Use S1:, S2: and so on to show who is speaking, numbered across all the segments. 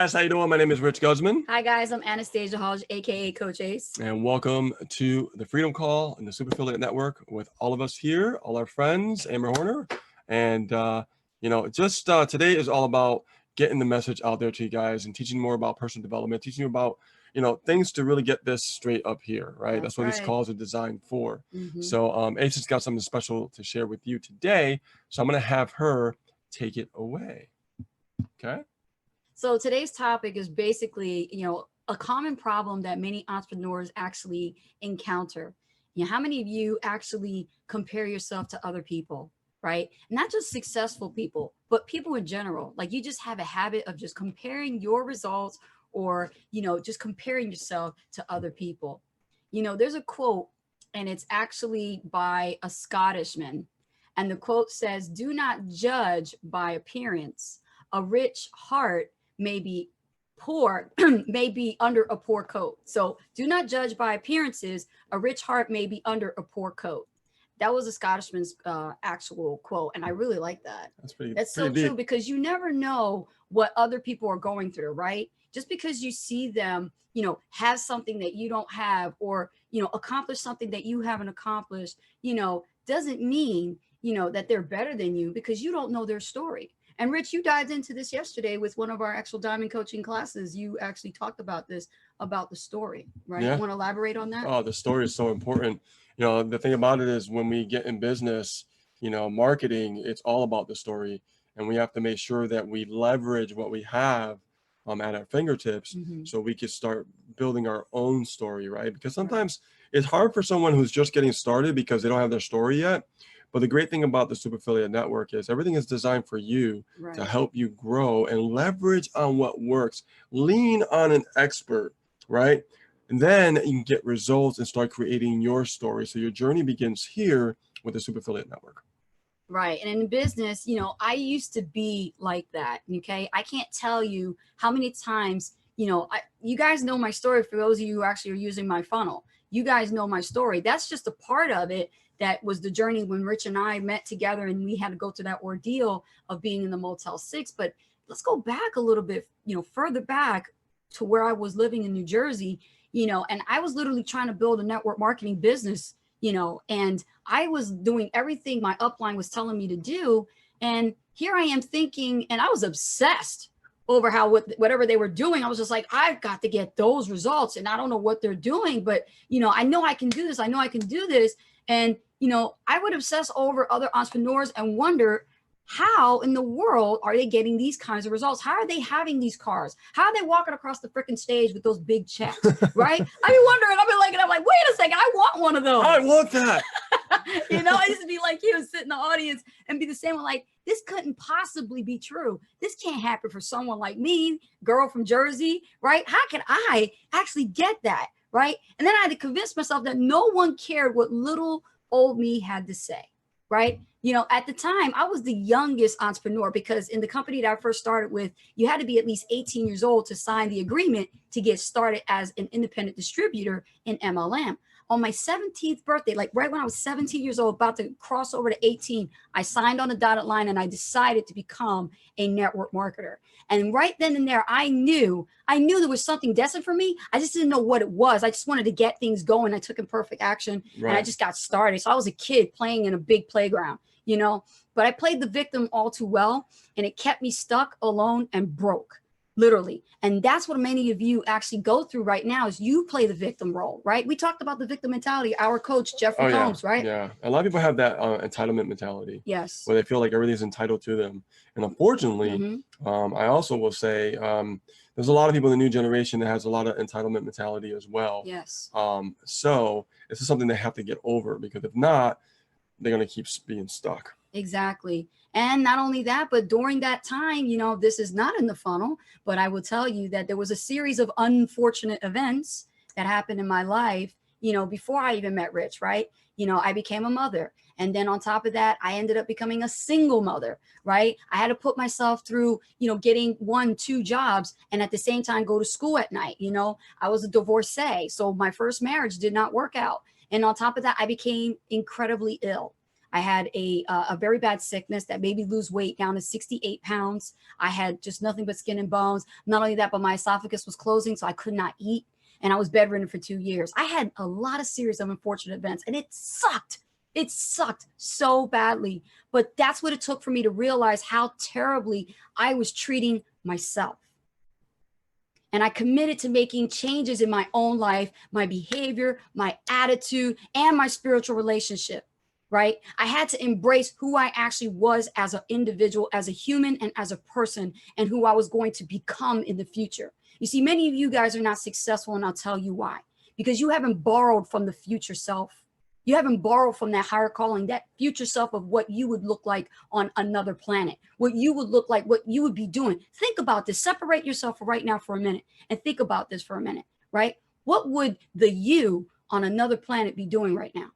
S1: Guys, how you doing? My name is Rich Guzman.
S2: Hi guys, I'm Anastasia Hodge, aka Coach Ace.
S1: And welcome to the Freedom Call and the Super Affiliate Network with all of us here, all our friends, Amber Horner. And, today is all about getting the message out there to you guys and teaching more about personal development, teaching you about, things to really get this straight up here, right? That's what these calls are designed for. So Ace has got something special to share with you today. So I'm going to have her take it away. Okay.
S2: So today's topic is basically, a common problem that many entrepreneurs actually encounter. How many of you actually compare yourself to other people, right? Not just successful people, but people in general. Like you just have a habit of just comparing your results or, just comparing yourself to other people. There's a quote and it's actually by a Scottishman. And the quote says, "Do not judge by appearance. A rich heart may be poor, may be under a poor coat." So do not judge by appearances. A rich heart may be under a poor coat. That was a Scottishman's actual quote. And I really like that. That's so true, because you never know what other people are going through, right? Just because you see them, have something that you don't have, or, accomplish something that you haven't accomplished, doesn't mean, that they're better than you, because you don't know their story. And Rich, you dived into this yesterday with one of our actual diamond coaching classes. You actually talked about this, about the story, right? Yeah. You want to elaborate on that?
S1: Oh, the story is so important. The thing about it is when we get in business, marketing, it's all about the story. And we have to make sure that we leverage what we have at our fingertips so we can start building our own story, right? Because sometimes it's hard for someone who's just getting started because they don't have their story yet. But the great thing about the Super Affiliate Network is everything is designed for you to help you grow and leverage on what works. Lean on an expert, right? And then you can get results and start creating your story. So your journey begins here with the Super Affiliate Network.
S2: Right. And in business, I used to be like that. Okay. I can't tell you how many times, you guys know my story. For those of you who actually are using my funnel, you guys know my story. That's just a part of it. That was the journey when Rich and I met together and we had to go through that ordeal of being in the Motel 6. But let's go back a little bit, further back to where I was living in New Jersey, and I was literally trying to build a network marketing business, and I was doing everything my upline was telling me to do. And here I am thinking, and I was obsessed over how whatever they were doing. I was just like, I've got to get those results, and I don't know what they're doing, but, I know I can do this. I know I can do this. And, I would obsess over other entrepreneurs and wonder, how in the world are they getting these kinds of results? How are they having these cars? How are they walking across the freaking stage with those big checks, right? I've been wondering, I'm like, wait a second, I want one of those.
S1: I want that.
S2: I used to be like you and sit in the audience and be the same one, like, this couldn't possibly be true. This can't happen for someone like me, girl from Jersey, right? How can I actually get that, right? And then I had to convince myself that no one cared what little old me had to say, right? At the time, I was the youngest entrepreneur, because in the company that I first started with, you had to be at least 18 years old to sign the agreement to get started as an independent distributor in MLM. On my 17th birthday, like right when I was 17 years old, about to cross over to 18, I signed on the dotted line and I decided to become a network marketer. And right then and there, I knew there was something destined for me. I just didn't know what it was. I just wanted to get things going. I took imperfect action and I just got started. So I was a kid playing in a big playground, but I played the victim all too well, and it kept me stuck, alone, and broke. Literally. And that's what many of you actually go through right now, is you play the victim role, right? We talked about the victim mentality, our coach, Jeffrey Combs, right?
S1: Yeah. A lot of people have that entitlement mentality.
S2: Yes.
S1: Where they feel like everything's entitled to them. And unfortunately, I also will say there's a lot of people in the new generation that has a lot of entitlement mentality as well.
S2: Yes.
S1: So this is something they have to get over, because if not, they're going to keep being stuck.
S2: Exactly. And not only that, but during that time, this is not in the funnel, but I will tell you that there was a series of unfortunate events that happened in my life, before I even met Rich, right? I became a mother. And then on top of that, I ended up becoming a single mother, right? I had to put myself through, getting 1-2 jobs and at the same time go to school at night. I was a divorcee. So my first marriage did not work out. And on top of that, I became incredibly ill. I had a very bad sickness that made me lose weight down to 68 pounds. I had just nothing but skin and bones. Not only that, but my esophagus was closing, so I could not eat. And I was bedridden for 2 years. I had a lot of series of unfortunate events, and it sucked. It sucked so badly. But that's what it took for me to realize how terribly I was treating myself. And I committed to making changes in my own life, my behavior, my attitude, and my spiritual relationship, right? I had to embrace who I actually was as an individual, as a human, and as a person, and who I was going to become in the future. You see, many of you guys are not successful, and I'll tell you why. Because you haven't borrowed from the future self. You haven't borrowed from that higher calling, that future self of what you would look like on another planet, what you would look like, what you would be doing. Think about this. Separate yourself right now for a minute and think about this for a minute, right? What would the you on another planet be doing right now?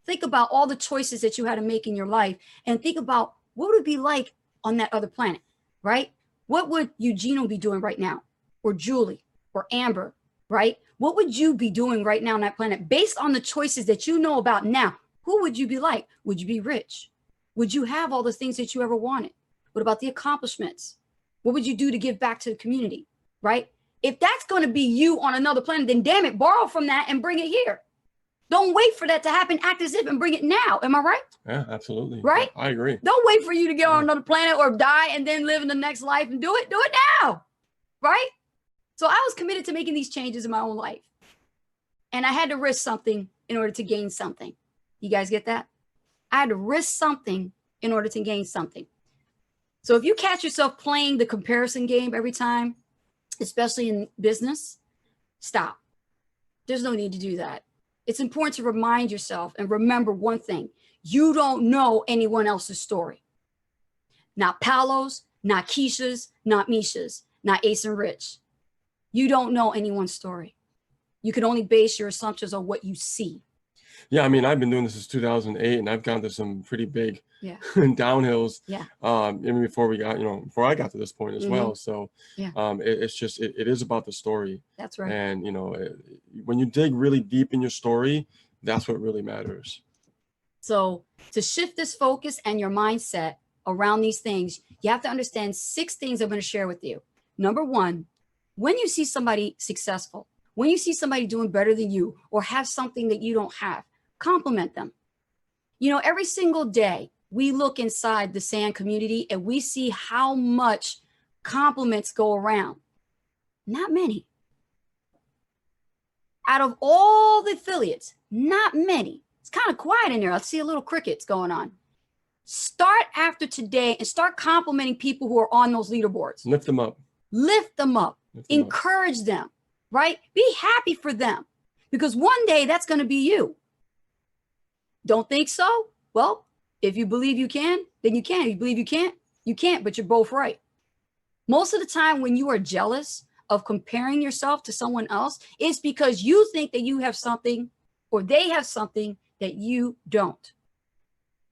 S2: Think about all the choices that you had to make in your life and think about what would it be like on that other planet, right? What would Eugenio be doing right now? Or Julie or Amber, right? What would you be doing right now on that planet based on the choices that you know about now? Who would you be like? Would you be rich? Would you have all the things that you ever wanted? What about the accomplishments? What would you do to give back to the community, right? If that's going to be you on another planet, then damn it, borrow from that and bring it here. Don't wait for that to happen. Act as if and bring it now. Am I right?
S1: Yeah, absolutely.
S2: Right?
S1: I agree.
S2: Don't wait for you to get on another planet or die and then live in the next life and do it. Do it now, right? So I was committed to making these changes in my own life. And I had to risk something in order to gain something. You guys get that? I had to risk something in order to gain something. So if you catch yourself playing the comparison game every time, especially in business, stop. There's no need to do that. It's important to remind yourself and remember one thing. You don't know anyone else's story. Not Paolo's, not Keisha's, not Misha's, not Ace and Rich. You don't know anyone's story. You can only base your assumptions on what you see.
S1: Yeah, I mean, I've been doing this since 2008, and I've gone to some pretty big downhills.
S2: Yeah.
S1: Even before we got, before I got to this point as well. So,
S2: yeah.
S1: It's just it is about the story.
S2: That's right.
S1: And when you dig really deep in your story, that's what really matters.
S2: So to shift this focus and your mindset around these things, you have to understand 6 things I'm going to share with you. Number 1, when you see somebody successful, when you see somebody doing better than you or have something that you don't have, compliment them. Every single day we look inside the SAND community and we see how much compliments go around. Not many. Out of all the affiliates, not many. It's kind of quiet in there. I see a little crickets going on. Start after today and start complimenting people who are on those leaderboards.
S1: Lift them up.
S2: Lift them up. Encourage them, right? Be happy for them because one day that's going to be you. Don't think so? Well, if you believe you can, then you can. If you believe you can't, but you're both right. Most of the time when you are jealous of comparing yourself to someone else, it's because you think that you have something or they have something that you don't.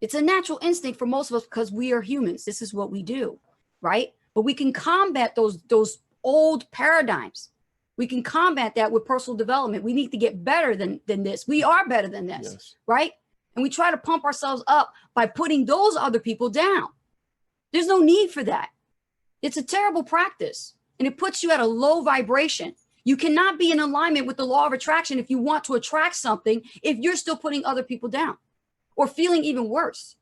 S2: It's a natural instinct for most of us because we are humans. This is what we do, right? But we can combat those old paradigms. We can combat that with personal development. We need to get better than this. We are better than this, yes. Right? And we try to pump ourselves up by putting those other people down. There's no need for that. It's a terrible practice and it puts you at a low vibration. You cannot be in alignment with the law of attraction if you want to attract something if you're still putting other people down or feeling even worse.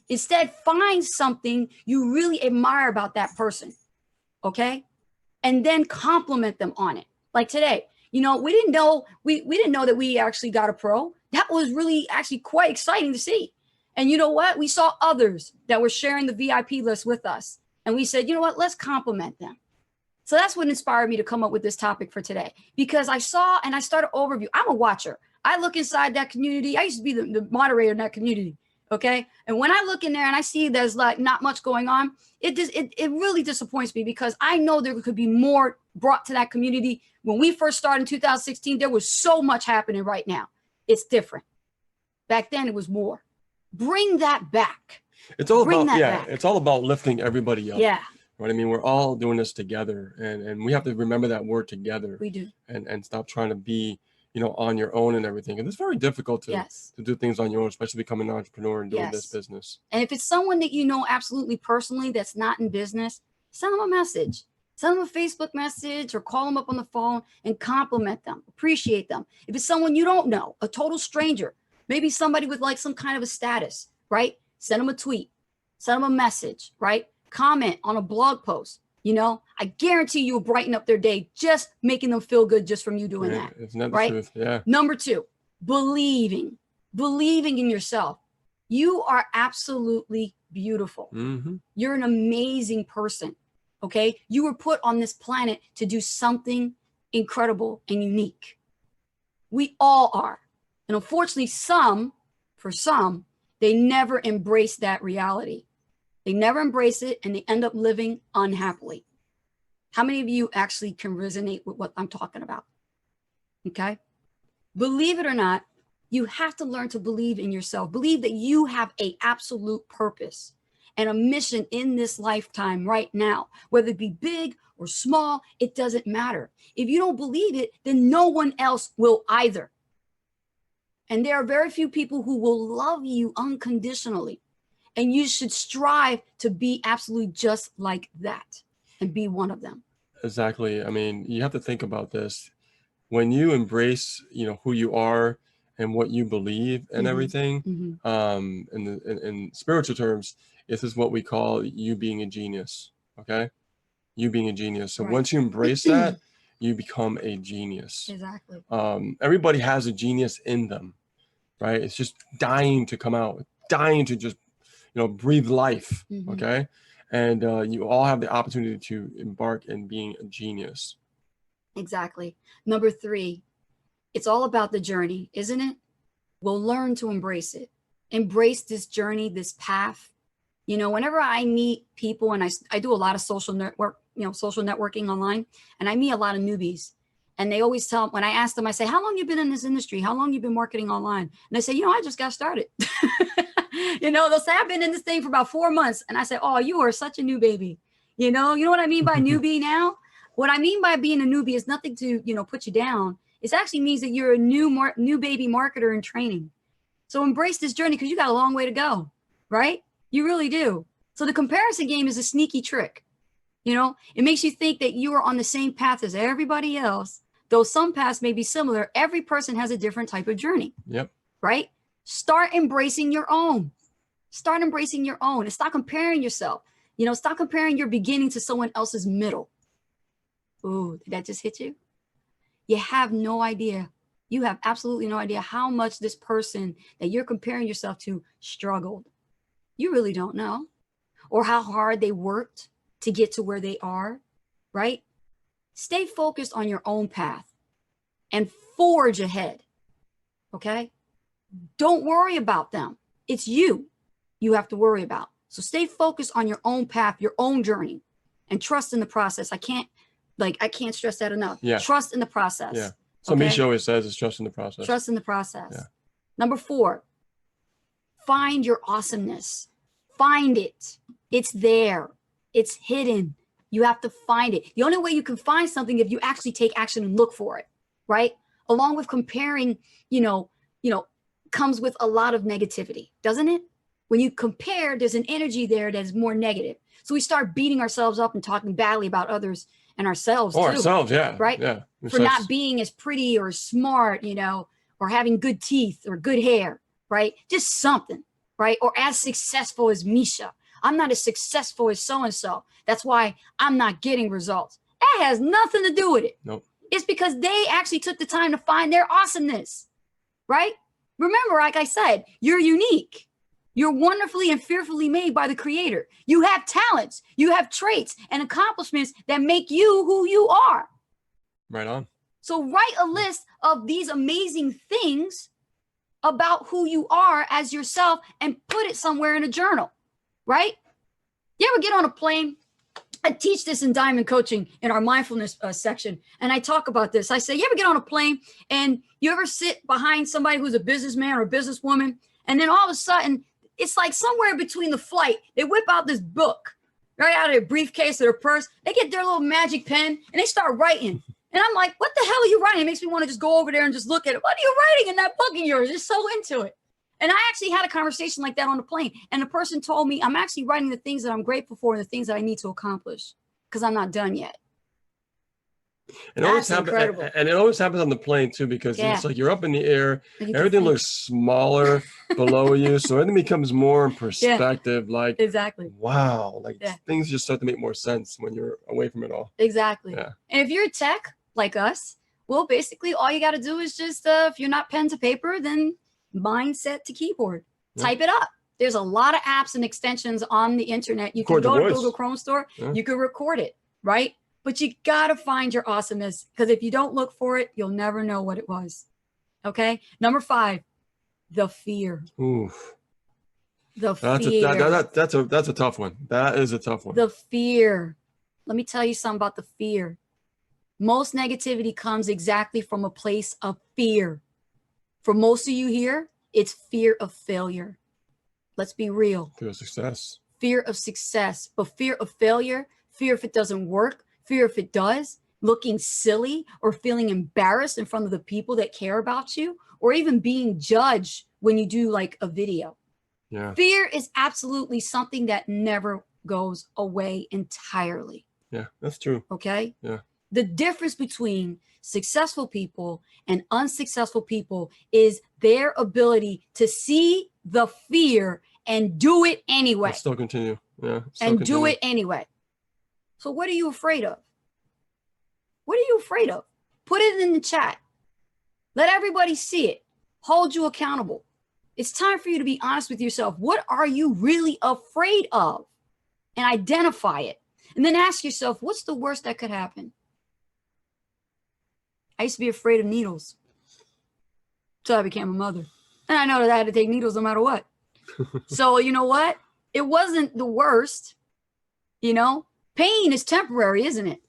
S2: Instead, find something you really admire about that person, okay? And then compliment them on it. Like today, we didn't know that we actually got a pro. That was really actually quite exciting to see. And you know what? We saw others that were sharing the VIP list with us. And we said, you know what? Let's compliment them. So that's what inspired me to come up with this topic for today, because I saw and I started overview. I'm a watcher. I look inside that community. I used to be the moderator in that community. Okay. And when I look in there and I see there's like not much going on, it really disappoints me because I know there could be more brought to that community. When we first started in 2016, there was so much happening right now. It's different. Back then it was more. Bring that back.
S1: It's all about, it's all about lifting everybody up.
S2: Yeah.
S1: Right. I mean, we're all doing this together and we have to remember that word together.
S2: We do.
S1: And stop trying to be, on your own and everything. And it's very difficult to
S2: Yes.
S1: do things on your own, especially becoming an entrepreneur and doing this
S2: Yes.
S1: business.
S2: And if it's someone that you know absolutely personally that's not in business, send them a message. Send them a Facebook message or call them up on the phone and compliment them, appreciate them. If it's someone you don't know, a total stranger, maybe somebody with like some kind of a status, right? Send them a tweet, send them a message, right? Comment on a blog post. I guarantee you'll brighten up their day just making them feel good just from you doing that.
S1: Isn't that the
S2: right?
S1: truth? Yeah.
S2: Number 2, believing in yourself. You are absolutely beautiful.
S1: Mm-hmm.
S2: You're an amazing person. Okay. You were put on this planet to do something incredible and unique. We all are. And unfortunately, for some, they never embrace that reality. They never embrace it and they end up living unhappily. How many of you actually can resonate with what I'm talking about? Okay. Believe it or not, you have to learn to believe in yourself. Believe that you have an absolute purpose and a mission in this lifetime right now, whether it be big or small, it doesn't matter. If you don't believe it, then no one else will either. And there are very few people who will love you unconditionally. And you should strive to be absolutely just like that and be one of them.
S1: Exactly. I mean, you have to think about this. When you embrace, who you are and what you believe and everything, in spiritual terms, this is what we call you being a genius. Okay. You being a genius. So
S2: Right.
S1: once you embrace that, you become a genius.
S2: Exactly.
S1: Everybody has a genius in them, right? It's just dying to come out, dying to just, breathe life. Okay. And you all have the opportunity to embark in being a genius.
S2: Exactly. Number 3, it's all about the journey, isn't it? We'll learn to embrace it. Embrace this journey, this path. Whenever I meet people, and I do a lot of social networking online, and I meet a lot of newbies, and they always tell, when I ask them, I say, how long you been in this industry? How long you been marketing online? And they say, I just got started. They'll say, I've been in this thing for about 4 months. And I say, oh, you are such a new baby. You know what I mean by newbie now? What I mean by being a newbie is nothing to, put you down. It actually means that you're a new baby marketer in training. So embrace this journey because you got a long way to go, right? You really do. So the comparison game is a sneaky trick. It makes you think that you are on the same path as everybody else. Though some paths may be similar, every person has a different type of journey.
S1: Yep.
S2: Right? Start embracing your own. Start embracing your own and stop comparing yourself. Stop comparing your beginning to someone else's middle. Ooh, did that just hit you? You have no idea. You have absolutely no idea how much this person that you're comparing yourself to struggled. You really don't know. Or how hard they worked to get to where they are, right? Stay focused on your own path and forge ahead, okay? Don't worry about them. It's you have to worry about. So stay focused on your own path, your own journey, and trust in the process. I can't stress that enough.
S1: Yeah.
S2: Trust in the process.
S1: Yeah. So
S2: okay?
S1: Misha always says it's trust in the process.
S2: Trust in the process.
S1: Yeah.
S2: Number 4, find your awesomeness. Find it. It's there. It's hidden. You have to find it. The only way you can find something if you actually take action and look for it, right? Along with comparing, comes with a lot of negativity, doesn't it? When you compare, there's an energy there that is more negative. So we start beating ourselves up and talking badly about others and ourselves too.
S1: Ourselves, yeah.
S2: Right?
S1: Yeah.
S2: For not being as pretty or smart, or having good teeth or good hair, right? Just something, right? Or as successful as Misha. I'm not as successful as so-and-so. That's why I'm not getting results. That has nothing to do with it.
S1: Nope.
S2: It's because they actually took the time to find their awesomeness, right? Remember, like I said, you're unique. You're wonderfully and fearfully made by the Creator. You have talents, you have traits and accomplishments that make you who you are.
S1: Right on.
S2: So write a list of these amazing things about who you are as yourself and put it somewhere in a journal, right? You ever get on a plane? I teach this in Diamond Coaching in our mindfulness section. And I talk about this. I say, you ever get on a plane and you ever sit behind somebody who's a businessman or a businesswoman? And then all of a sudden, it's like somewhere between the flight, they whip out this book right out of their briefcase or their purse. They get their little magic pen and they start writing. And I'm like, what the hell are you writing? It makes me want to just go over there and just look at it. What are you writing in that book of yours? You're so into it. And I actually had a conversation like that on the plane. And the person told me, I'm actually writing the things that I'm grateful for and the things that I need to accomplish because I'm not done yet.
S1: It always
S2: That's
S1: happens,
S2: incredible.
S1: and it always happens on the plane too, because
S2: Yeah.
S1: it's like you're up in the air,
S2: And you can
S1: everything
S2: think.
S1: looks smaller below you, so everything becomes more in perspective. Like,
S2: Exactly.
S1: wow, like
S2: Yeah.
S1: things just start to make more sense when you're away from it all.
S2: Exactly.
S1: Yeah.
S2: And if you're tech like us, well, basically all you got to do is just, if you're not pen to paper, then mindset to keyboard,
S1: Yeah.
S2: type it up. There's a lot of apps and extensions on the internet. You can
S1: Record your
S2: go to
S1: voice.
S2: Google Chrome store,
S1: Yeah.
S2: you can record it, right? But you got to find your awesomeness, because if you don't look for it, you'll never know what it was. Okay. Number 5, the fear.
S1: Oof.
S2: The
S1: That's
S2: fear.
S1: that's a tough one. That is a tough one.
S2: The fear. Let me tell you something about the fear. Most negativity comes exactly from a place of fear. For most of you here, it's fear of failure. Let's be real.
S1: Fear of success.
S2: Fear of success, but fear of failure, fear if it doesn't work, fear if it does, looking silly or feeling embarrassed in front of the people that care about you, or even being judged when you do like a video.
S1: Yeah.
S2: Fear is absolutely something that never goes away entirely.
S1: Yeah, that's true.
S2: Okay.
S1: Yeah.
S2: The difference between successful people and unsuccessful people is their ability to see the fear and do it anyway.
S1: And still continue. Yeah.
S2: And do it anyway. So what are you afraid of? What are you afraid of? Put it in the chat. Let everybody see it. Hold you accountable. It's time for you to be honest with yourself. What are you really afraid of? And identify it. And then ask yourself, what's the worst that could happen? I used to be afraid of needles until I became a mother. And I know that I had to take needles no matter what. So you know what? It wasn't the worst. You know, pain is temporary, isn't it?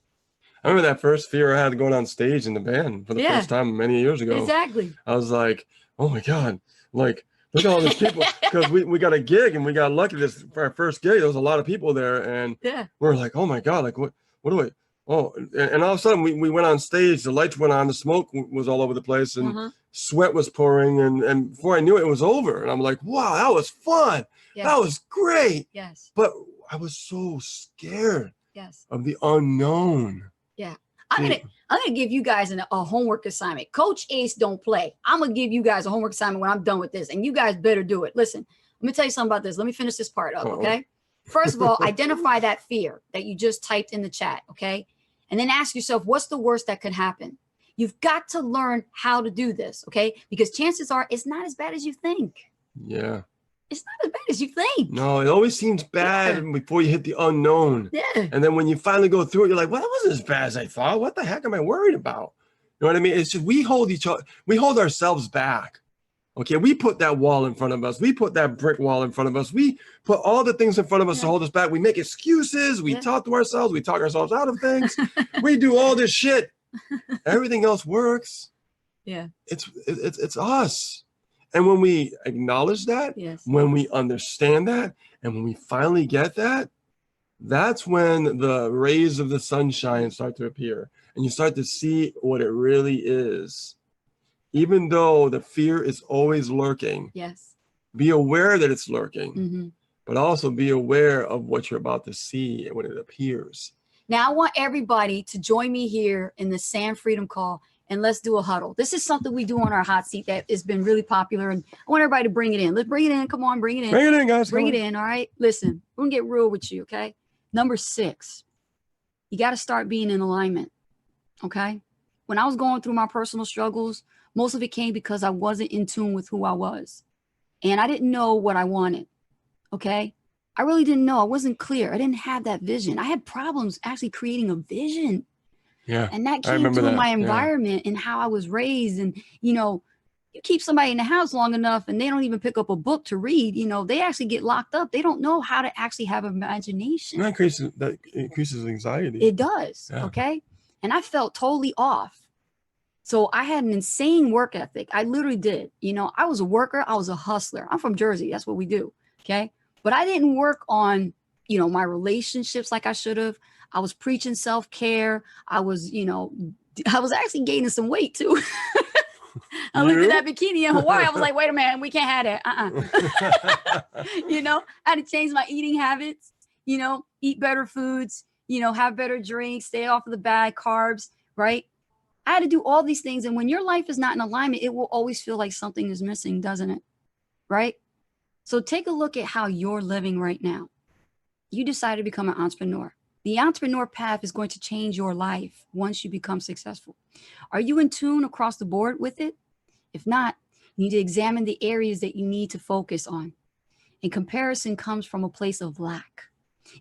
S1: I remember that first fear I had going on stage in the band for the first time many years ago.
S2: Exactly.
S1: I was like, oh my God, like, look at all these people. Because we got a gig and we got lucky this for our first gig. There was a lot of people there. And we were like, oh my God, like, what do I, oh, and all of a sudden we went on stage, the lights went on, the smoke was all over the place, and sweat was pouring. And before I knew it, it was over. And I'm like, wow, that was fun.
S2: Yes.
S1: That was great.
S2: Yes.
S1: But I was so scared of the unknown.
S2: Yeah. I'm gonna give you guys a homework assignment. Coach Ace don't play. I'm gonna give you guys a homework assignment when I'm done with this, and you guys better do it. Listen, let me tell you something about this. Let me finish this part up, okay? First of all, identify that fear that you just typed in the chat, okay? And then ask yourself, what's the worst that could happen? You've got to learn how to do this, okay? Because chances are it's not as bad as you think.
S1: Yeah.
S2: It's not as bad as you think.
S1: No, it always seems bad before you hit the unknown.
S2: Yeah.
S1: And then when you finally go through it, you're like, well, that wasn't as bad as I thought. What the heck am I worried about? You know what I mean? It's just we hold ourselves back. Okay, we put that wall in front of us. We put that brick wall in front of us. We put all the things in front of us to hold us back. We make excuses. We talk to ourselves. We talk ourselves out of things. We do all this shit. Everything else works.
S2: Yeah.
S1: It's us. And when we acknowledge that, when we understand that, and when we finally get that, that's when the rays of the sunshine start to appear and you start to see what it really is. Even though the fear is always lurking, be aware that it's lurking, but also be aware of what you're about to see when it appears.
S2: Now I want everybody to join me here in the Sam Freedom Call, and let's do a huddle. This is something we do on our hot seat that has been really popular, and I want everybody to bring it in. Let's bring it in. Come on, bring it in.
S1: Bring it in, guys.
S2: Bring it in. All right. Listen, we're gonna get real with you. Okay. Number 6, you got to start being in alignment. Okay. When I was going through my personal struggles, most of it came because I wasn't in tune with who I was, and I didn't know what I wanted. Okay. I really didn't know. I wasn't clear. I didn't have that vision. I had problems actually creating a vision.
S1: Yeah.
S2: And that came to my environment and how I was raised. And, you know, you keep somebody in the house long enough and they don't even pick up a book to read, you know, they actually get locked up. They don't know how to actually have imagination.
S1: That increases anxiety.
S2: It does. Yeah. Okay. And I felt totally off. So I had an insane work ethic. I literally did. You know, I was a worker. I was a hustler. I'm from Jersey. That's what we do. Okay. But I didn't work on, you know, my relationships like I should have. I was preaching self-care. I was, you know, I was actually gaining some weight too. I looked at that bikini in Hawaii. I was like, wait a minute, we can't have that. You know, I had to change my eating habits, you know, eat better foods, you know, have better drinks, stay off of the bad carbs, right? I had to do all these things. And when your life is not in alignment, it will always feel like something is missing, doesn't it? Right? So take a look at how you're living right now. You decide to become an entrepreneur. The entrepreneur path is going to change your life once you become successful. Are you in tune across the board with it? If not, you need to examine the areas that you need to focus on. And comparison comes from a place of lack.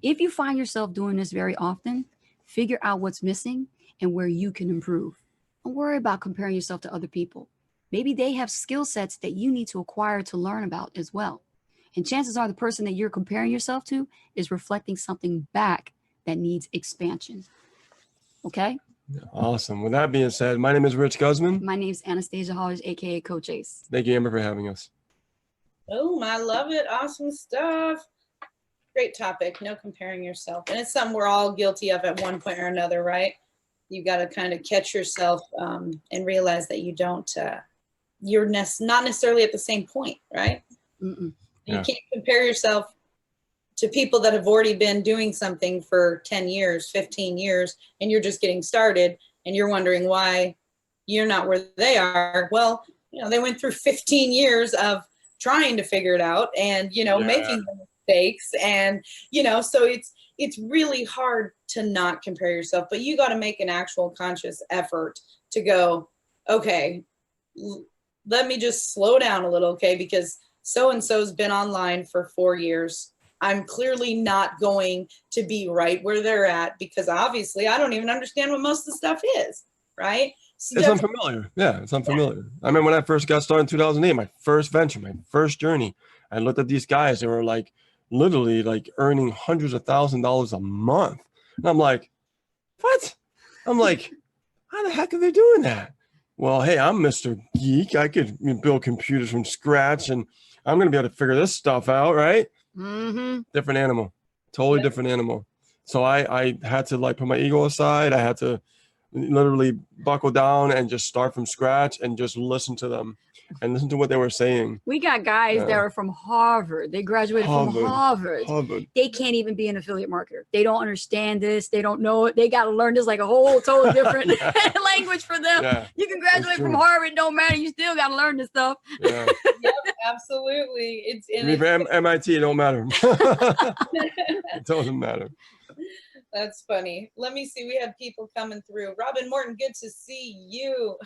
S2: If you find yourself doing this very often, figure out what's missing and where you can improve. Don't worry about comparing yourself to other people. Maybe they have skill sets that you need to acquire to learn about as well. And chances are the person that you're comparing yourself to is reflecting something back that needs expansion. Okay?
S1: Awesome. With that being said, my name is Rich Guzman.
S2: My name is Anastasia Hollers, aka Coach Ace.
S1: Thank you, Amber, for having us.
S3: Oh, I love it. Awesome stuff. Great topic. No comparing yourself. And it's something we're all guilty of at one point or another, right? You got to kind of catch yourself and realize that you don't, you're not necessarily at the same point, right?
S2: Mm-mm.
S3: You can't compare yourself to people that have already been doing something for 10 years, 15 years, and you're just getting started and you're wondering why you're not where they are. Well, you know, they went through 15 years of trying to figure it out and, you know, making mistakes. And, you know, so it's really hard to not compare yourself, but you got to make an actual conscious effort to go, okay, let me just slow down a little, okay, because so-and-so's been online for 4 years. I'm clearly not going to be right where they're at because obviously I don't even understand what most of the stuff is, right? So
S1: it's unfamiliar. Yeah, it's unfamiliar. I remember when I first got started in 2008, my first venture, my first journey, I looked at these guys that were like literally like earning hundreds of $1,000s a month. And I'm like, what? I'm like, how the heck are they doing that? Well, hey, I'm Mr. Geek. I could build computers from scratch and I'm going to be able to figure this stuff out, right?
S2: Mm-hmm.
S1: Different animal, totally different animal. So I had to like put my ego aside. I had to literally buckle down and just start from scratch and just listen to them and listen to what they were saying.
S2: We got guys that are from Harvard. They graduated from Harvard. They can't even be an affiliate marketer. They don't understand this. They don't know it. They got to learn this like a whole totally different language for them.
S1: Yeah,
S2: you can graduate from Harvard. Don't matter. You still got to learn this stuff.
S1: Yeah.
S3: Yep, absolutely. It's
S1: from MIT, it don't matter. It doesn't matter.
S3: That's funny. Let me see. We have people coming through. Robin Morton, good to see you.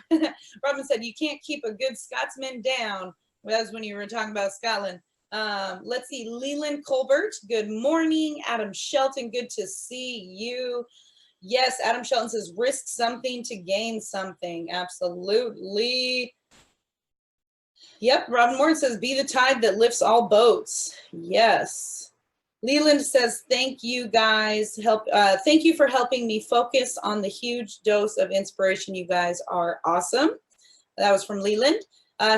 S3: Robin said, you can't keep a good Scotsman down. Well, that's when you were talking about Scotland. Let's see. Leland Colbert, good morning. Adam Shelton, good to see you. Yes, Adam Shelton says, risk something to gain something. Absolutely. Yep. Robin Morton says, be the tide that lifts all boats. Yes. Leland says, thank you guys. Thank you for helping me focus on the huge dose of inspiration. You guys are awesome. That was from Leland.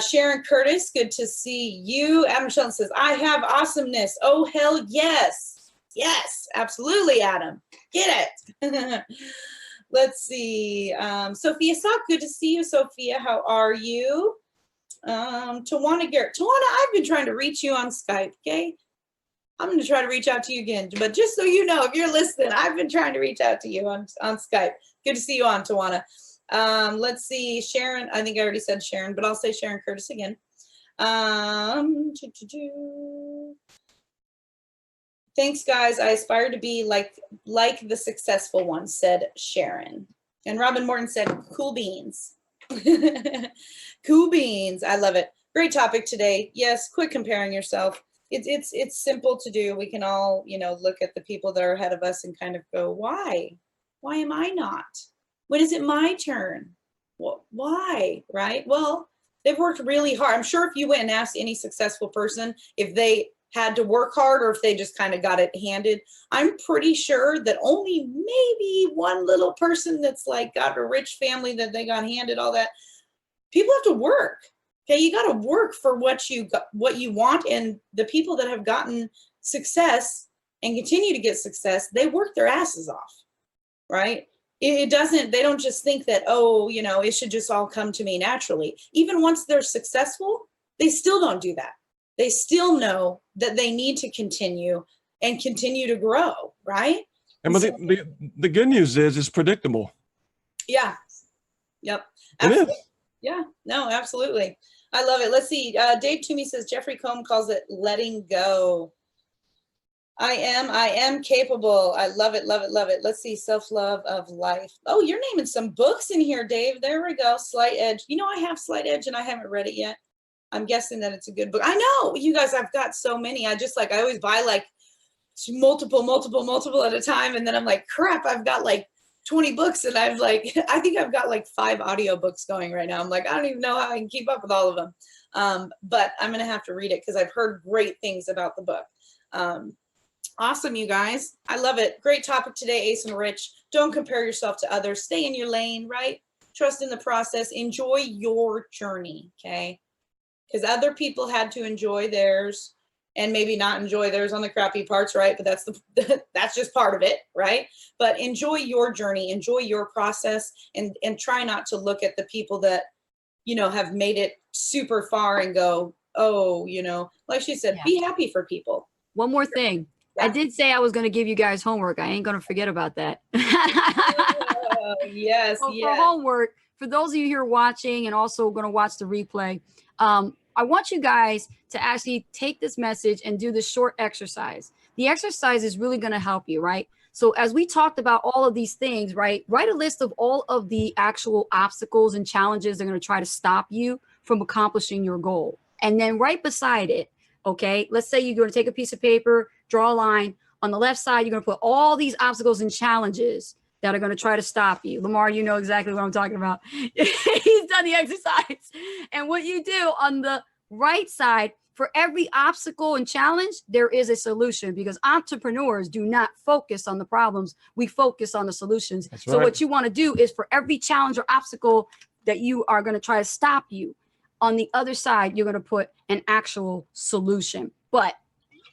S3: Sharon Curtis, good to see you. Adam Shelton says, I have awesomeness. Oh, hell yes. Yes, absolutely, Adam. Get it. Let's see. Sophia Sock, good to see you, Sophia. How are you? Tawana Garrett. Tawana, I've been trying to reach you on Skype, okay? I'm going to try to reach out to you again, but just so you know, if you're listening, I've been trying to reach out to you on Skype. Good to see you on, Tawana. Let's see, Sharon. I think I already said Sharon, but I'll say Sharon Curtis again. Thanks, guys. I aspire to be like the successful ones, said Sharon. And Robin Morton said, cool beans. Cool beans. I love it. Great topic today. Yes, quit comparing yourself. It's simple to do. We can all, you know, look at the people that are ahead of us and kind of go, why am I not? When is it my turn? Well, why? Right? Well, they've worked really hard. I'm sure if you went and asked any successful person if they had to work hard or if they just kind of got it handed, I'm pretty sure that only maybe one little person that's like got a rich family that they got handed all that. People have to work. Okay, you got to work for what you want, and the people that have gotten success and continue to get success, they work their asses off, right? It doesn't, they don't just think that, oh, you know, it should just all come to me naturally. Even once they're successful, they still don't do that. They still know that they need to continue and continue to grow, right?
S1: And but the good news is it's predictable.
S3: Yeah. Yep.
S1: It is.
S3: Absolutely. Yeah. No, absolutely. I love it. Let's see. Dave Toomey says Jeffrey Combe calls it letting go. I am capable. I love it, love it, love it. Let's see. Self-love of life. Oh, you're naming some books in here, Dave. There we go. Slight Edge. You know, I have Slight Edge and I haven't read it yet. I'm guessing that it's a good book. I know, you guys, I've got so many. I always buy like multiple at a time. And then I'm like, crap, I've got like 20 books. And I think I've got like 5 audiobooks going right now. I'm like, I don't even know how I can keep up with all of them. But I'm going to have to read it because I've heard great things about the book. Awesome, you guys. I love it. Great topic today, Ace and Rich. Don't compare yourself to others. Stay in your lane, right? Trust in the process. Enjoy your journey, okay? Because other people had to enjoy theirs and maybe not enjoy theirs on the crappy parts, right? But that's just part of it, right? But enjoy your journey, enjoy your process, and try not to look at the people that, you know, have made it super far and go, oh, you know, like she said, be happy for people.
S2: One more thing. I did say I was going to give you guys homework. I ain't going to forget about that.
S3: Yes,
S2: so
S3: yes.
S2: For homework, for those of you here watching and also going to watch the replay, I want you guys to actually take this message and do this short exercise. The exercise is really going to help you, right? So as we talked about all of these things, right, write a list of all of the actual obstacles and challenges that are going to try to stop you from accomplishing your goal. And then right beside it, okay, let's say you're going to take a piece of paper, draw a line. On the left side, you're going to put all these obstacles and challenges that are going to try to stop you. Lamar, you know exactly what I'm talking about. He's done the exercise. And what you do on the right side, for every obstacle and challenge, there is a solution, because entrepreneurs do not focus on the problems. We focus on the solutions.
S1: That's
S2: so
S1: right.
S2: what you want to do is for every challenge or obstacle that you are going to try to stop you, on the other side, you're going to put an actual solution. But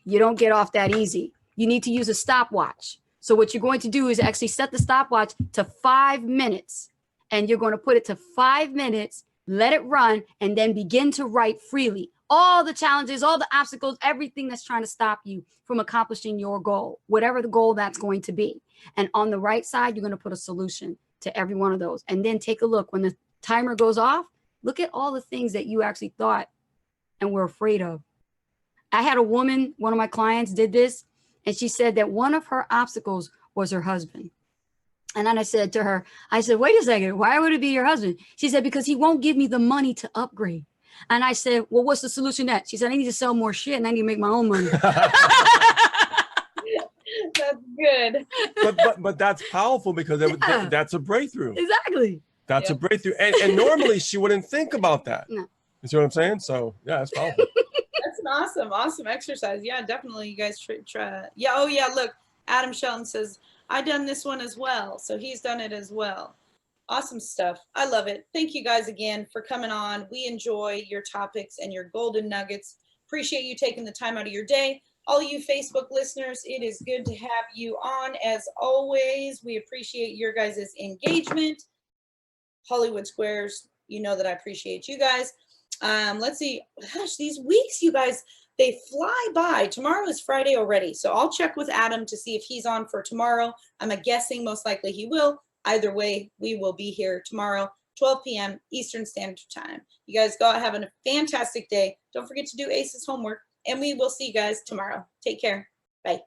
S2: you don't get off that easy. You need to use a stopwatch. So what you're going to do is actually set the stopwatch to 5 minutes, and you're going to put it to 5 minutes, let it run, and then begin to write freely. All the challenges, all the obstacles, everything that's trying to stop you from accomplishing your goal, whatever the goal that's going to be. And on the right side, you're going to put a solution to every one of those. And then take a look. When the timer goes off, look at all the things that you actually thought and were afraid of. I had a woman, one of my clients did this, and she said that one of her obstacles was her husband. And then I said to her, I said, wait a second, why would it be your husband? She said, because he won't give me the money to upgrade. And I said, well, what's the solution to that? She said, I need to sell more shit and I need to make my own money.
S3: That's good.
S1: But that's powerful, because that's a breakthrough.
S2: Exactly.
S1: That's a breakthrough. And normally she wouldn't think about that.
S2: No.
S1: You see what I'm saying? So yeah, that's powerful.
S3: That's an awesome exercise. Yeah, definitely. You guys try. Yeah. Oh yeah. Look, Adam Shelton says, I done this one as well. So he's done it as well. Awesome stuff. I love it. Thank you guys again for coming on. We enjoy your topics and your golden nuggets. Appreciate you taking the time out of your day. All you Facebook listeners, it is good to have you on as always. We appreciate your guys' engagement. Hollywood Squares, you know that I appreciate you guys. Let's see. Gosh, these weeks, you guys, they fly by. Tomorrow is Friday already. So I'll check with Adam to see if he's on for tomorrow. I'm guessing most likely he will. Either way, we will be here tomorrow, 12 p.m. Eastern Standard Time. You guys go out, have a fantastic day. Don't forget to do ACE's homework, and we will see you guys tomorrow. Take care. Bye.